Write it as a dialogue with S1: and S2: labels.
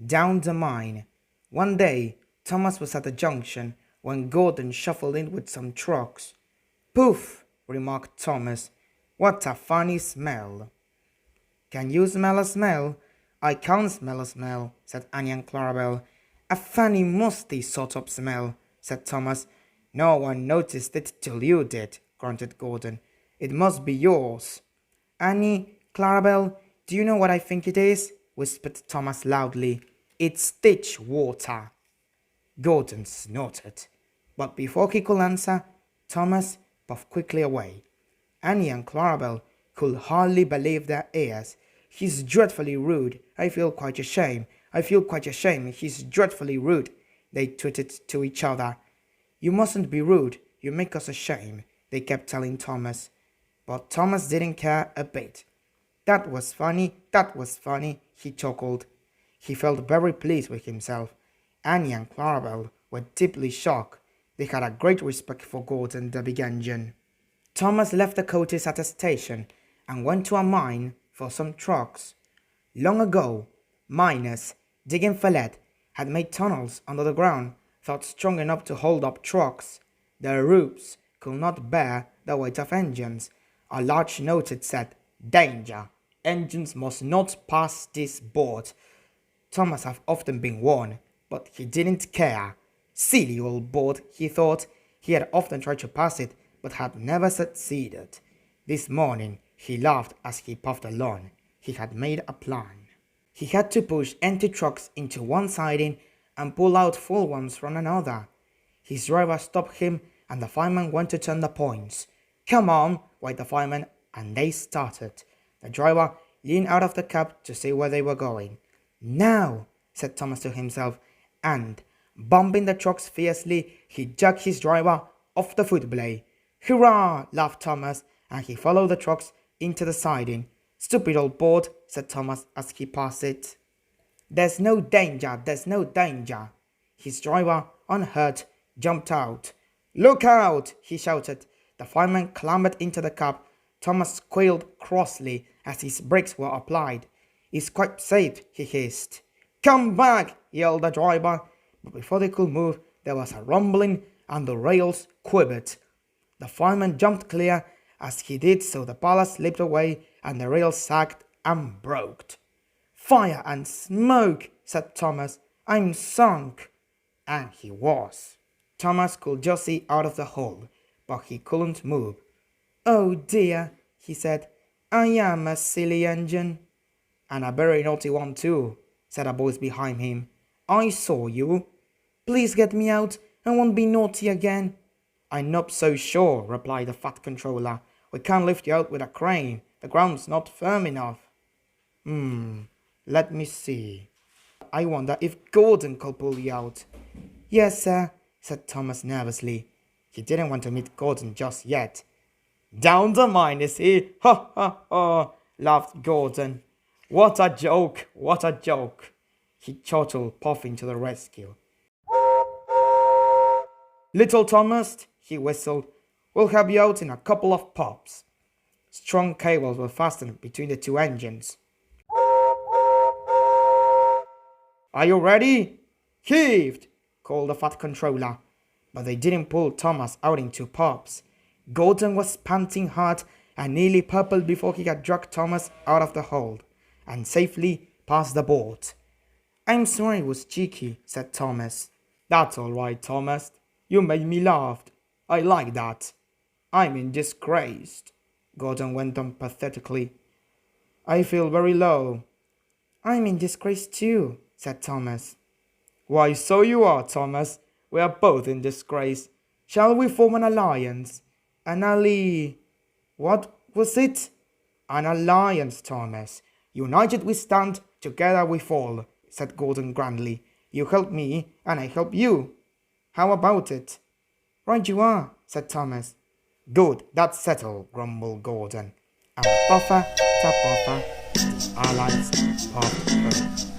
S1: Down the mine. One day, Thomas was at the junction when Gordon shuffled in with some trucks. "Poof," remarked Thomas. "What a funny smell." "Can you smell a smell?" "I can't smell a smell," said Annie and Clarabel. "A funny musty sort of smell," said Thomas. "No one noticed it till you did," grunted Gordon. "It must be yours." "Annie, Clarabel, do you know what I think it is?" whispered Thomas loudly. "It's ditch water." Gordon snorted, but before he could answer, Thomas puffed quickly away. Annie and Clarabel could hardly believe their ears. "He's dreadfully rude. I feel quite ashamed. I feel quite ashamed. He's dreadfully rude," they twittered to each other. "You mustn't be rude. You make us ashamed," they kept telling Thomas. But Thomas didn't care a bit. That was funny, he chuckled. He felt very pleased with himself. Annie and Clarabel were deeply shocked. They had a great respect for Gordon, the big engine. Thomas left the coaches at a station and went to a mine for some trucks. Long ago, miners, digging for lead, had made tunnels under the ground, thought strong enough to hold up trucks. Their roofs could not bear the weight of engines. A large note said, "Danger! Engines must not pass this board." Thomas had often been warned, but he didn't care. Silly old board, he thought. He had often tried to pass it, but had never succeeded. This morning, he laughed as he puffed along. He had made a plan. He had to push empty trucks into one siding and pull out full ones from another. His driver stopped him, and the fireman went to turn the points. "Come on," cried the fireman, and they started. The driver leaned out of the cab to see where they were going. "Now," said Thomas to himself, and, bumping the trucks fiercely, he jerked his driver off the footblade. "Hurrah!" laughed Thomas, and he followed the trucks into the siding. "Stupid old board," said Thomas as he passed it. There's no danger. His driver, unhurt, jumped out. "Look out!" he shouted. The fireman clambered into the cab. Thomas squealed crossly as his brakes were applied. "It's quite safe," he hissed. "Come back!" yelled the driver. But before they could move, there was a rumbling and the rails quivered. The fireman jumped clear. As he did so, the ballast slipped away and the rails sagged and broke. "Fire and smoke," said Thomas. "I'm sunk." And he was. Thomas could just see out of the hole, but he couldn't move. "Oh dear," he said. "I am a silly engine." "And a very naughty one too," said a voice behind him. "I saw you." "Please get me out. I won't be naughty again." "I'm not so sure," replied the Fat Controller. "We can't lift you out with a crane. The ground's not firm enough." Let me see. I wonder if Gordon could pull you out." "Yes, sir," said Thomas nervously. He didn't want to meet Gordon just yet. "Down the mine, is he? Ha ha ha," laughed Gordon. What a joke. He chortled, puffing to the rescue. "Little Thomas," he whistled, "we'll have you out in a couple of pops." Strong cables were fastened between the two engines. "Are you ready?" "Heaved," called the Fat Controller. But they didn't pull Thomas out in two pops. Gordon was panting hard and nearly purple before he had dragged Thomas out of the hold and safely past the board. "I'm sorry it was cheeky," said Thomas. "That's all right, Thomas. You made me laugh. I like that." "I'm in disgrace," Gordon went on pathetically. "I feel very low." "I'm in disgrace too," said Thomas. "Why, so you are, Thomas. We are both in disgrace. Shall we form an alliance?" What was it?" "An alliance, Thomas. United we stand, together we fall," said Gordon grandly. "You help me, and I help you. How about it?" "Right you are," said Thomas. "Good, that's settled," grumbled Gordon. And puffer to puffer, the allies puffed home.